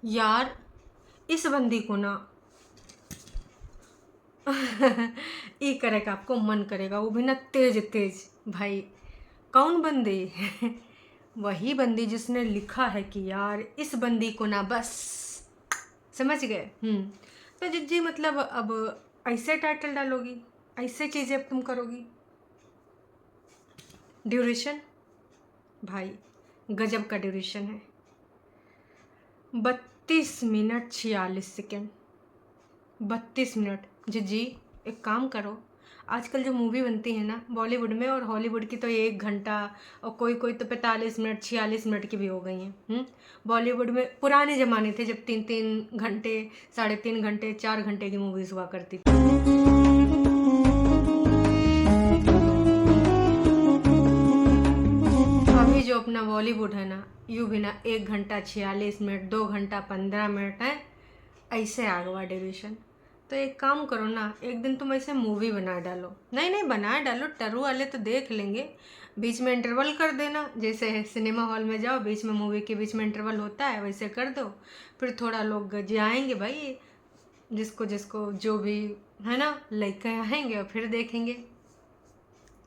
यार इस बंदी को ना ये करेगा, आपको मन करेगा, वो भी ना तेज तेज। भाई कौन बंदी? वही बंदी जिसने लिखा है कि यार इस बंदी को ना बस, समझ गए। तो जिज्जी मतलब अब ऐसे टाइटल डालोगी, ऐसे चीज़ें अब तुम करोगी। ड्यूरेशन भाई गजब का ड्यूरेशन है, 32 मिनट 46 सेकेंड। 32 मिनट। जी एक काम करो, आजकल जो मूवी बनती है ना बॉलीवुड में और हॉलीवुड की, तो ये 1 घंटा और कोई कोई तो 45 मिनट 46 मिनट की भी हो गई हैं। बॉलीवुड में पुराने ज़माने थे जब 3-3 घंटे 3.5 घंटे 4 घंटे की मूवीज़ हुआ करती थी। अभी जो अपना बॉलीवुड है ना, यूँ भी ना 1 घंटा 46 मिनट 2 घंटा 15 मिनट है, ऐसे आ गवा ड्यूरेशन। तो एक काम करो ना, एक दिन तुम ऐसे मूवी बना डालो, नहीं नहीं बना डालो, टरू वाले तो देख लेंगे, बीच में इंटरवल कर देना, जैसे सिनेमा हॉल में जाओ बीच में मूवी के बीच में इंटरवल होता है वैसे कर दो। फिर थोड़ा लोग जाएंगे भाई, जिसको जिसको जो भी है ना लेके आएंगे और फिर देखेंगे।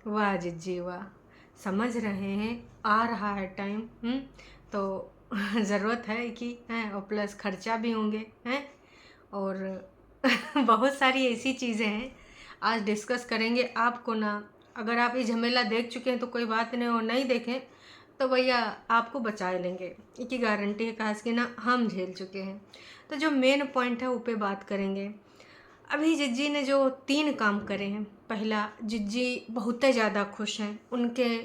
वाह जिज्जी वाह, समझ रहे हैं, आ रहा है टाइम। तो ज़रूरत है कि हैं, और प्लस खर्चा भी होंगे हैं, और बहुत सारी ऐसी चीज़ें हैं आज डिस्कस करेंगे। आपको ना अगर आप ये झमेला देख चुके हैं तो कोई बात नहीं, और नहीं देखें तो भैया आपको बचा लेंगे, इसकी गारंटी है, खास कि ना हम झेल चुके हैं। तो जो मेन पॉइंट है उस पर बात करेंगे। अभी जिज्जी ने जो 3 काम करे हैं, पहला, जिज्जी बहुत ही ज़्यादा खुश हैं, उनके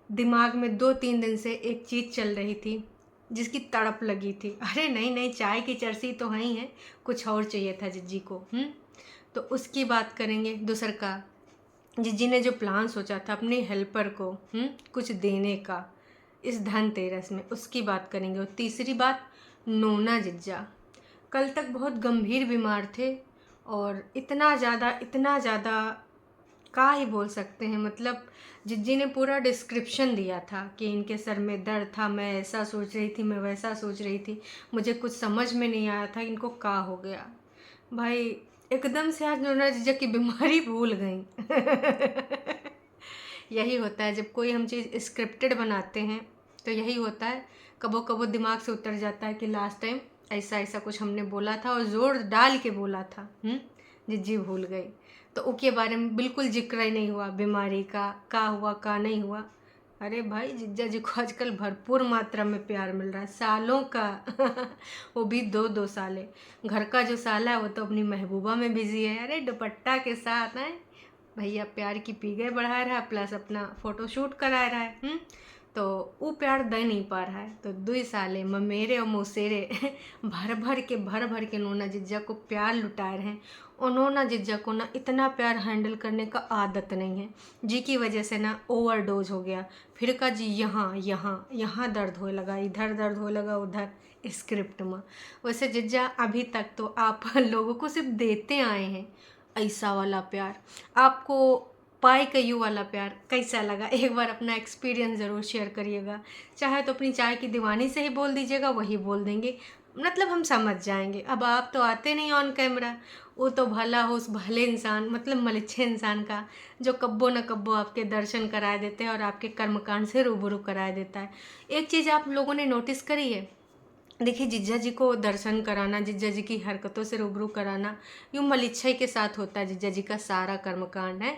दिमाग में 2-3 दिन से एक चीज़ चल रही थी जिसकी तड़प लगी थी। अरे नहीं नहीं, चाय की चर्सी तो है ही है, कुछ और चाहिए था जिज्जी को। तो उसकी बात करेंगे। दूसर का, जिज्जी ने जो प्लान सोचा था अपने हेल्पर को कुछ देने का इस धनतेरस में, उसकी बात करेंगे। और तीसरी बात, नोना जिज्जा कल तक बहुत गंभीर बीमार थे, और इतना ज़्यादा का ही बोल सकते हैं, मतलब जिज्जी ने पूरा डिस्क्रिप्शन दिया था कि इनके सर में दर्द था, मैं ऐसा सोच रही थी, मैं वैसा सोच रही थी, मुझे कुछ समझ में नहीं आया था इनको का हो गया। भाई एकदम से आज नोना जीजा की बीमारी भूल गई। यही होता है जब कोई हम चीज़ स्क्रिप्टेड बनाते हैं, तो यही होता है, कबो कबो दिमाग से उतर जाता है कि लास्ट टाइम ऐसा ऐसा कुछ हमने बोला था और ज़ोर डाल के बोला था। जिज्जी भूल गई, तो उसके बारे में बिल्कुल जिक्र ही नहीं हुआ, बीमारी का हुआ का नहीं हुआ। अरे भाई जिज्जा जी को आजकल भरपूर मात्रा में प्यार मिल रहा है, सालों का। वो भी 2-2 साले। घर का जो साला है वो तो अपनी महबूबा में बिजी है, अरे दुपट्टा के साथ है भैया, प्यार की पीगे बढ़ा रहा है, प्लस अपना फोटो शूट करा रहा है। तो वो प्यार दे नहीं पा रहा है, तो 2 साले ममेरे और मौसेरे भर भर के नोना जिज्जा को प्यार लुटा रहे हैं। और नोना जिज्जा को ना इतना प्यार हैंडल करने का आदत नहीं है, जी की वजह से ना ओवरडोज हो गया। फिर का जी यहाँ यहाँ यहाँ दर्द होने लगा, इधर दर्द होने लगा, उधर स्क्रिप्ट में। वैसे जिज्जा अभी तक तो आप लोगों को सिर्फ देते आए हैं ऐसा वाला प्यार। आपको पाई का यू वाला प्यार कैसा लगा, एक बार अपना एक्सपीरियंस ज़रूर शेयर करिएगा। चाहे तो अपनी चाय की दीवानी से ही बोल दीजिएगा, वही बोल देंगे, मतलब हम समझ जाएंगे। अब आप तो आते नहीं ऑन कैमरा, वो तो भला हो उस भले इंसान, मतलब मलिच्छे इंसान का, जो कब्बो न कब्बो आपके दर्शन करा देते हैं और आपके कर्मकांड से रूबरू करा देता है। एक चीज़ आप लोगों ने नोटिस करी है, देखिए जिज्जा जी को दर्शन कराना, जिज्जा जी की हरकतों से रूबरू कराना, यूँ मलिच्छा के साथ होता है। जिज्जा जी का सारा कर्मकांड है।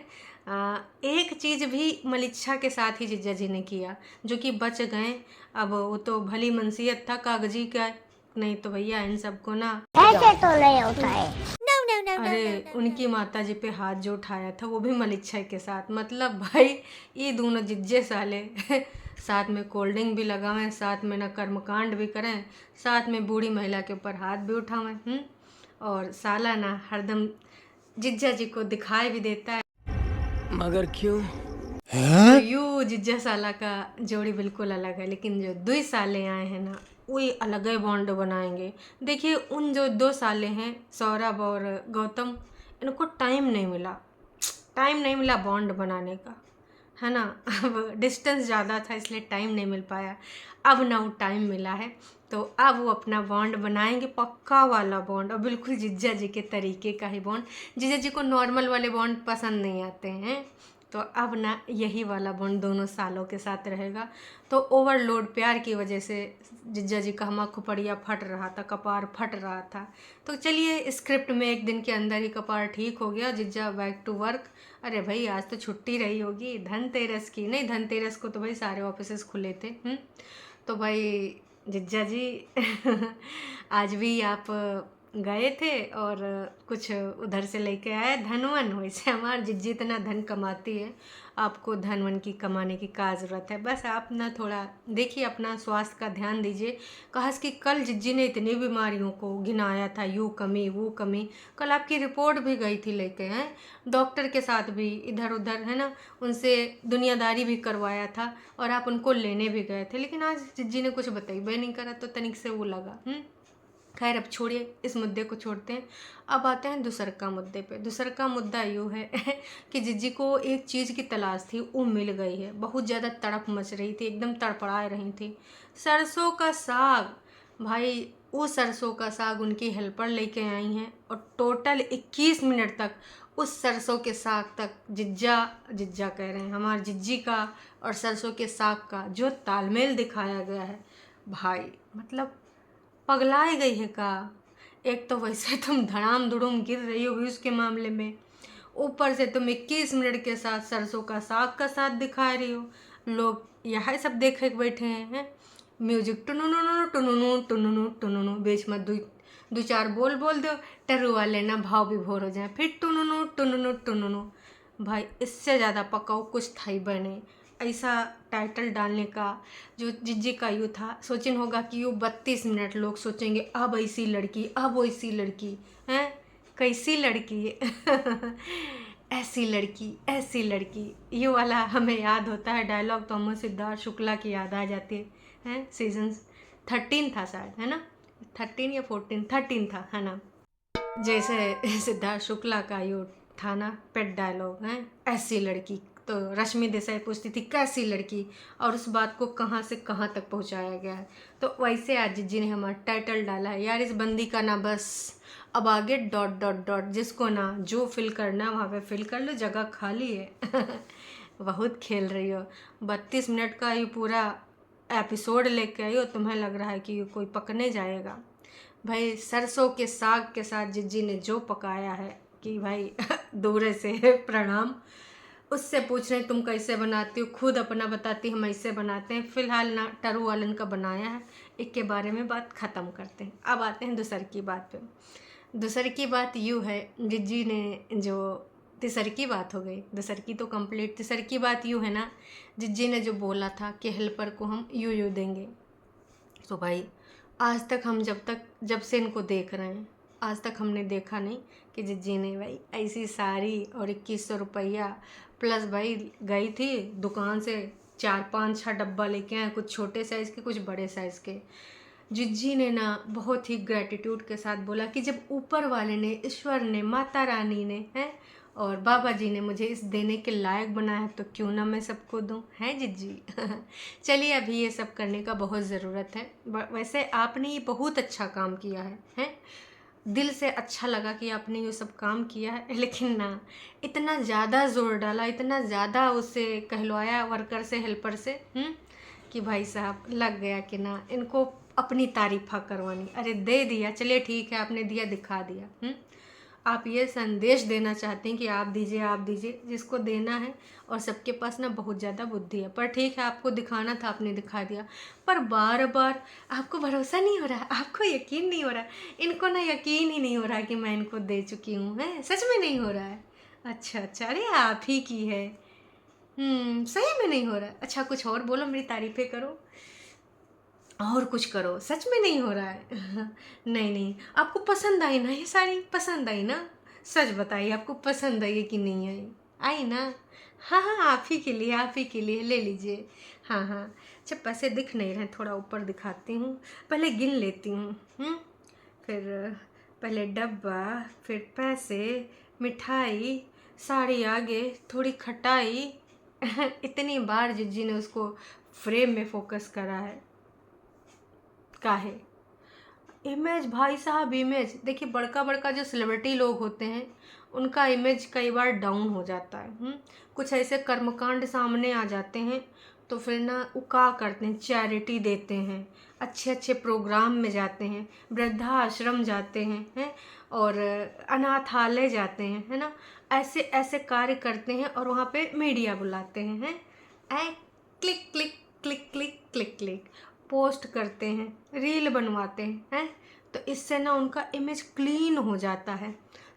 एक चीज़ भी मलिच्छा के साथ ही जिज्जा जी ने किया, जो कि बच गए। अब वो तो भली मनसियत था कागजी का, नहीं तो भैया इन सबको ना ऐसे तो नहीं होता है। अरे उनकी माता जी पे हाथ जो उठाया था वो भी मलिच्छा के साथ, मतलब भाई ये दोनों जिज्जे साले साथ में कोल्ड ड्रिंक भी लगावें, साथ में ना कर्मकांड भी करें, साथ में बूढ़ी महिला के ऊपर हाथ भी उठावें। और साला ना हरदम जिज्जा जी को दिखाई भी देता है, मगर क्यों? तो यू जिज्जा साला का जोड़ी बिल्कुल अलग है। लेकिन जो 2 साले आए हैं ना, वही अलग ही बॉन्ड बनाएंगे। देखिए उन जो 2 साले हैं सौरभ और गौतम, इनको टाइम नहीं मिला बॉन्ड बनाने का। है ना। अब डिस्टेंस ज़्यादा था इसलिए टाइम नहीं मिल पाया। अब ना वो टाइम मिला है, तो अब वो अपना बॉन्ड बनाएंगे, पक्का वाला बॉन्ड, और बिल्कुल जीजा जी के तरीके का ही बॉन्ड। जीजा जी को नॉर्मल वाले बॉन्ड पसंद नहीं आते हैं, तो अब ना यही वाला बॉन्ड दोनों सालों के साथ रहेगा। तो ओवरलोड प्यार की वजह से जीजा जी का हमा खुपड़िया फट रहा था, कपार फट रहा था। तो चलिए स्क्रिप्ट में एक दिन के अंदर ही कपार ठीक हो गया, जीजा बैक टू वर्क। अरे भाई आज तो छुट्टी रही होगी धनतेरस की, नहीं धनतेरस को तो भाई सारे ऑफिसेस खुले थे। तो भाई जिज्जा जी आज भी आप गए थे और कुछ उधर से लेके आए धन वन। वैसे हमारी जिज्जी इतना धन कमाती है, आपको धन वन की कमाने की क्या ज़रूरत है। बस आप ना थोड़ा देखिए, अपना स्वास्थ्य का ध्यान दीजिए। कहा कि कल जिज्जी ने इतनी बीमारियों को गिनाया था, यू कमी वो कमी। कल आपकी रिपोर्ट भी गई थी लेके, हैं डॉक्टर के साथ भी इधर उधर, है ना, उनसे दुनियादारी भी करवाया था और आप उनको लेने भी गए थे। लेकिन आज जिज्जी ने कुछ बताई नहीं करा, तो तनिक से वो लगा। खैर अब छोड़िए, इस मुद्दे को छोड़ते हैं। अब आते हैं दूसर का मुद्दे पे। दूसर का मुद्दा यूँ है कि जिज्जी को एक चीज़ की तलाश थी, वो मिल गई है। बहुत ज़्यादा तड़प मच रही थी, एकदम तड़पड़ा रही थी। सरसों का साग, भाई वो सरसों का साग उनकी हेल्पर लेके आई हैं, और टोटल 21 मिनट तक उस सरसों के साग तक जिज्जा जिज्जा कह रहे हैं, हमारे जिज्जी का और सरसों के साग का जो तालमेल दिखाया गया है, भाई मतलब पगलाए गई है का। एक तो वैसे तुम धड़ाम धुड़ुम गिर रही हो व्यूज़ के मामले में, ऊपर से तुम 21 मिनट के साथ सरसों का साग का साथ दिखा रही हो। लोग यह सब देखे के बैठे हैं। म्यूजिक टुनुनु टुनुनु टुनुनु टुनुनु, बीच में दो चार बोल बोल दो, टरू वाले ना भाव विभोर हो जाए, फिर टुनुनु टुनुनु टुनुनु। भाई इससे ज़्यादा पकाओ कुछ था ही बने। ऐसा टाइटल डालने का जो जिज्जी का यू था, सोचन होगा कि यू 32 मिनट लोग सोचेंगे अब ऐसी लड़की, अब वैसी लड़की हैं, कैसी लड़की ऐसी लड़की, ये वाला हमें याद होता है डायलॉग, तो हमें सिद्धार्थ शुक्ला की याद आ जाती है। सीजन 13 था शायद, है ना, 13 या 14, 13 था, है ना। जैसे सिद्धार्थ शुक्ला का यो था ना पेट डायलॉग है, ऐसी लड़की। तो रश्मि देसाई पूछती थी कैसी लड़की, और उस बात को कहाँ से कहाँ तक पहुँचाया गया है। तो वैसे आज जिज्जी ने हमारा टाइटल डाला है, यार इस बंदी का ना बस अब आगे डॉट डॉट डॉट, जिसको ना जो फिल करना वहाँ पे फिल कर लो, जगह खाली है। बहुत खेल रही हो, 32 मिनट का ये पूरा एपिसोड लेके आई हो, तुम्हें लग रहा है कि ये कोई पकने जाएगा। भाई सरसों के साग के साथ जिज्जी ने जो पकाया है कि भाई दूर से प्रणाम। उससे पूछ रहे तुम कैसे बनाती हो, खुद अपना बताती हम ऐसे बनाते हैं। फिलहाल ना टरू वालन का बनाया है, एक के बारे में बात ख़त्म करते हैं। अब आते हैं दूसर की बात पे। दूसर की बात यूँ है, जिज्जी ने जो तीसर की बात हो गई, दूसर की तो कंप्लीट। तीसर की बात यूँ है ना, जिज्जी ने जो बोला था कि हेल्पर को हम यू देंगे, तो भाई आज तक हम जब से इनको देख रहे हैं, आज तक हमने देखा नहीं कि जिज्जी ने भाई ऐसी साड़ी और 2100 रुपया प्लस भाई गई थी दुकान से 4-5-6 डब्बा लेके आए, कुछ छोटे साइज़ के कुछ बड़े साइज़ के। जिज्जी ने ना बहुत ही ग्रेटिट्यूड के साथ बोला कि जब ऊपर वाले ने, ईश्वर ने, माता रानी ने हैं और बाबा जी ने मुझे इस देने के लायक बनाया है, तो क्यों ना मैं सबको दूँ, है जिज्जी। चलिए अभी ये सब करने का बहुत ज़रूरत है। वैसे आपने ये बहुत अच्छा काम किया है, दिल से अच्छा लगा कि आपने ये सब काम किया है। लेकिन ना इतना ज़्यादा ज़ोर डाला, इतना ज़्यादा उसे कहलवाया वर्कर से, हेल्पर से, कि भाई साहब लग गया कि ना इनको अपनी तारीफ़ा करवानी। अरे दे दिया, चलिए ठीक है, आपने दिया, दिखा दिया। आप ये संदेश देना चाहते हैं कि आप दीजिए जिसको देना है, और सबके पास ना बहुत ज़्यादा बुद्धि है। पर ठीक है, आपको दिखाना था, आपने दिखा दिया। पर बार बार आपको भरोसा नहीं हो रहा, आपको यकीन नहीं हो रहा, इनको ना यकीन ही नहीं हो रहा कि मैं इनको दे चुकी हूँ, है सच में नहीं हो रहा है। अच्छा, अरे आप ही की है, सही में नहीं हो रहा है। अच्छा कुछ और बोलो, मेरी तारीफ़ें करो, और कुछ करो, सच में नहीं हो रहा है। नहीं, आपको पसंद आई ना ये साड़ी, पसंद आई ना, सच बताइए आपको पसंद आई कि नहीं आई, आई ना। हाँ, आप ही के लिए ले लीजिए। हाँ, अच्छा पैसे दिख नहीं रहे, थोड़ा ऊपर दिखाती हूँ, पहले गिन लेती हूँ। फिर पहले डब्बा, फिर पैसे, मिठाई, साड़ी आगे, थोड़ी खटाई, इतनी बार जिज्जी ने उसको फ्रेम में फोकस करा है। काहे? इमेज भाई साहब, इमेज देखिए, बड़का बड़का जो सेलिब्रिटी लोग होते हैं उनका इमेज कई बार डाउन हो जाता है। कुछ ऐसे कर्मकांड सामने आ जाते हैं तो फिर ना वो क्या करते हैं, चैरिटी देते हैं, अच्छे अच्छे प्रोग्राम में जाते हैं, वृद्धाश्रम जाते हैं और अनाथालय जाते हैं, है ना। ऐसे ऐसे कार्य करते हैं और वहाँ पे मीडिया बुलाते हैं, click click click click click click post करते हैं, रील बनवाते हैं। तो इससे ना उनका इमेज क्लीन हो जाता है।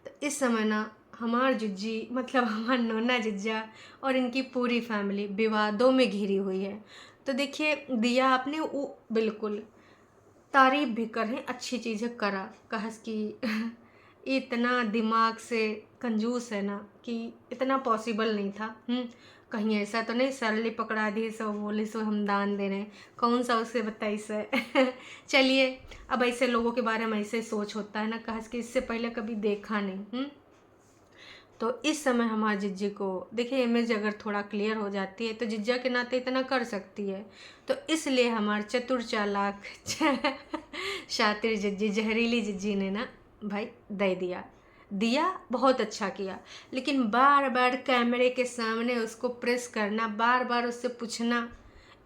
तो इस समय ना हमार जिज्जी, मतलब हमार नोना जिज्जा और इनकी पूरी फैमिली विवादों में घिरी हुई है। तो देखिए, दिया आपने वो बिल्कुल तारीफ भी करें, अच्छी चीज़ें करा, कहस कि इतना दिमाग से कंजूस है ना कि इतना पॉसिबल नहीं था। कहीं ऐसा तो नहीं सरली पकड़ा दी सो बोले सो हम दान दे रहे हैं, कौन सा उससे बताई से। चलिए, अब ऐसे लोगों के बारे में ऐसे सोच होता है ना, कहस कि इससे पहले कभी देखा नहीं। तो इस समय हमारे जिज्जी को देखिए, इमेज अगर थोड़ा क्लियर हो जाती है तो जिज्जा के नाते इतना कर सकती है। तो इसलिए हमारे चतुर चालाक शातिर जिज्जी, जहरीली जिज्जी ने ना भाई दे दिया। दिया बहुत अच्छा किया, लेकिन बार बार कैमरे के सामने उसको प्रेस करना, बार बार उससे पूछना,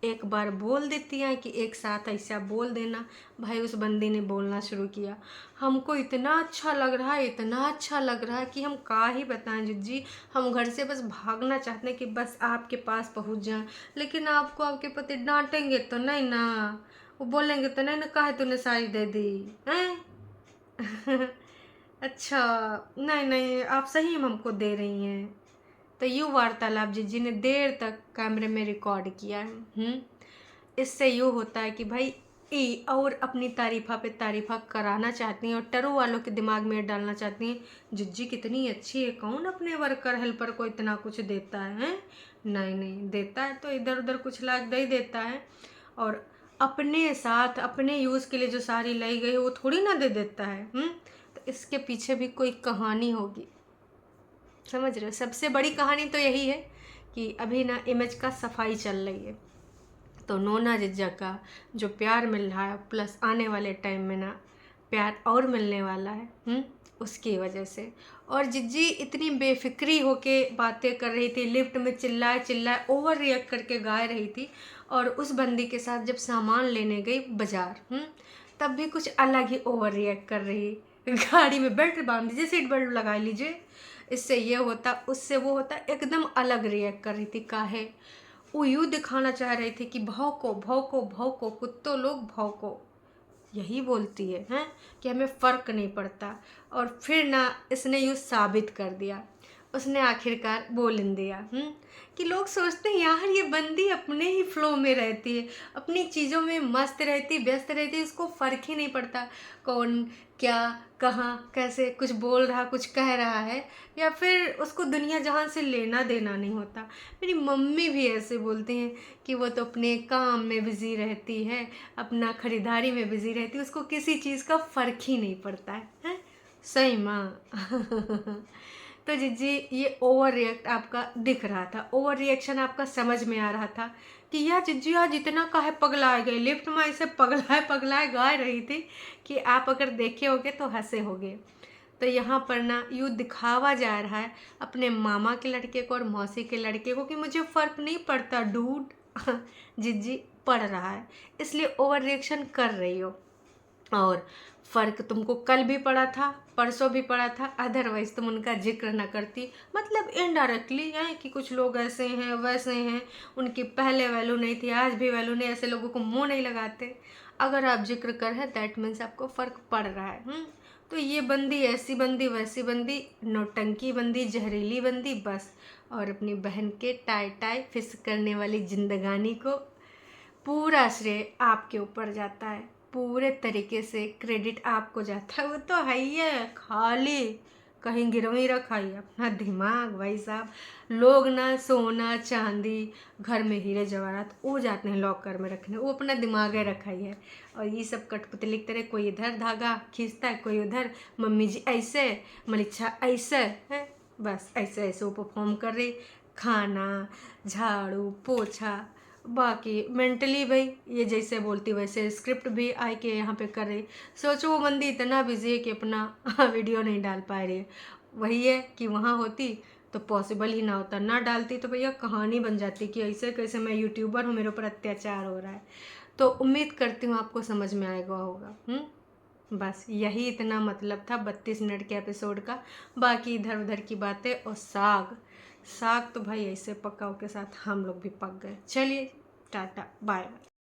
एक बार बोल देती हैं कि एक साथ ऐसा बोल देना। भाई उस बंदी ने बोलना शुरू किया, हमको इतना अच्छा लग रहा है, इतना अच्छा लग रहा है कि हम का ही बताएं जिज्जी, हम घर से बस भागना चाहते हैं कि बस आपके पास पहुंच जाएं, लेकिन आपको आपके पति डांटेंगे तो नहीं ना, वो बोलेंगे तो नहीं ना, काहे तूने साड़ी दे दी हैं। अच्छा, नहीं नहीं, आप सही में हमको दे रही हैं। तो यूँ वार्तालाप जिज्जी ने देर तक कैमरे में रिकॉर्ड किया है। इससे यूँ होता है कि भाई ई और अपनी तारीफ़ा पे तारीफ़ा कराना चाहती हैं और टरू वालों के दिमाग में डालना चाहती हैं जिज्जी कितनी अच्छी है, कौन अपने वर्कर हेल्पर को इतना कुछ देता है। नहीं नहीं, देता है तो इधर उधर कुछ लाख दे ही देता है, और अपने साथ अपने यूज़ के लिए जो साड़ी लाई गई वो थोड़ी ना दे देता है। तो इसके पीछे भी कोई कहानी होगी, समझ रहे हो। सबसे बड़ी कहानी तो यही है कि अभी ना इमेज का सफाई चल रही है, तो नोना जिज्जा का जो प्यार मिल रहा है प्लस आने वाले टाइम में ना प्यार और मिलने वाला है उसकी वजह से। और जिज्जी इतनी बेफिक्री होके बातें कर रही थी, लिफ्ट में चिल्लाए चिल्लाए ओवर रिएक्ट करके गा रही थी, और उस बंदी के साथ जब सामान लेने गई बाजार तब भी कुछ अलग ही ओवर रिएक्ट कर रही। गाड़ी में बेल्ट बांध दीजिए, सीट बेल्ट लगा लीजिए, इससे ये होता उससे वो होता, एकदम अलग रिएक्ट कर रही थी। काहे? वो यूँ दिखाना चाह रही थी कि भौंको भौंको भौंको कुत्तों लोग भौंको, यही बोलती है हैं कि हमें फ़र्क नहीं पड़ता। और फिर ना इसने यूँ साबित कर दिया, उसने आखिरकार बोल दिया कि लोग सोचते हैं यार ये बंदी अपने ही फ्लो में रहती है, अपनी चीज़ों में मस्त रहती, व्यस्त रहती, उसको फ़र्क ही नहीं पड़ता कौन क्या कहाँ कैसे कुछ बोल रहा कुछ कह रहा है, या फिर उसको दुनिया जहान से लेना देना नहीं होता। मेरी मम्मी भी ऐसे बोलती हैं कि वो तो अपने काम में बिज़ी रहती है, अपना ख़रीदारी में बिज़ी रहती है, उसको किसी चीज़ का फ़र्क ही नहीं पड़ता है? सही माँ। तो जिज्जी, ये ओवर रिएक्ट आपका दिख रहा था, ओवर रिएक्शन आपका समझ में आ रहा था कि यार जिज्जी आज इतना काहे पगलाए गए, लिफ्ट में ऐसे पगलाए पगलाए गा रही थी कि आप अगर देखे होगे तो हंसे होगे। तो यहाँ पर ना यूँ दिखावा जा रहा है अपने मामा के लड़के को और मौसी के लड़के को कि मुझे फ़र्क नहीं पड़ता डूड। जिज्जी पड़ रहा है, इसलिए ओवर रिएक्शन कर रही हो, और फ़र्क तुमको कल भी पड़ा था, परसों भी पड़ा था, अदरवाइज़ तुम उनका जिक्र ना करती। मतलब इनडायरेक्टली है कि कुछ लोग ऐसे हैं वैसे हैं, उनकी पहले वैल्यू नहीं थी आज भी वैल्यू नहीं, ऐसे लोगों को मुंह नहीं लगाते। अगर आप जिक्र कर है दैट मीन्स आपको फ़र्क पड़ रहा है। तो ये बंदी ऐसी बंदी वैसी बंदी, नौटंकी बंदी, जहरीली बंदी बस, और अपनी बहन के टाई टाई फिस करने वाली जिंदगानी को पूरा श्रेय आपके ऊपर जाता है, पूरे तरीके से क्रेडिट आपको जाता है। वो तो है ही है, खाली कहीं गिरवी रखा ही अपना दिमाग। भाई साहब, लोग ना सोना चांदी घर में हीरे जवाहरात वो जाते हैं लॉकर में रखने, वो अपना दिमाग है रखा ही है। और ये सब कठपुतली की तरह कोई इधर धागा खींचता है, कोई उधर, मम्मी जी ऐसे, मलिच्छा ऐसे है, बस ऐसे ऐसे वो परफॉर्म कर रही। खाना, झाड़ू पोछा, बाकी मेंटली भाई ये जैसे बोलती वैसे स्क्रिप्ट भी आए के यहाँ पे कर रही। सोचो वो बंदी इतना बिजी है कि अपना वीडियो नहीं डाल पा रही है। वही है कि वहाँ होती तो पॉसिबल ही ना होता, ना डालती तो भैया कहानी बन जाती कि ऐसे कैसे मैं यूट्यूबर हूँ, मेरे ऊपर अत्याचार हो रहा है। तो उम्मीद करती हूँ आपको समझ में आएगा होगा। बस यही इतना मतलब था 32 मिनट के एपिसोड का। बाकी इधर उधर की बातें और साग साग तो भाई ऐसे पकाओ के साथ हम लोग भी पक गए। चलिए टाटा बाय बाय।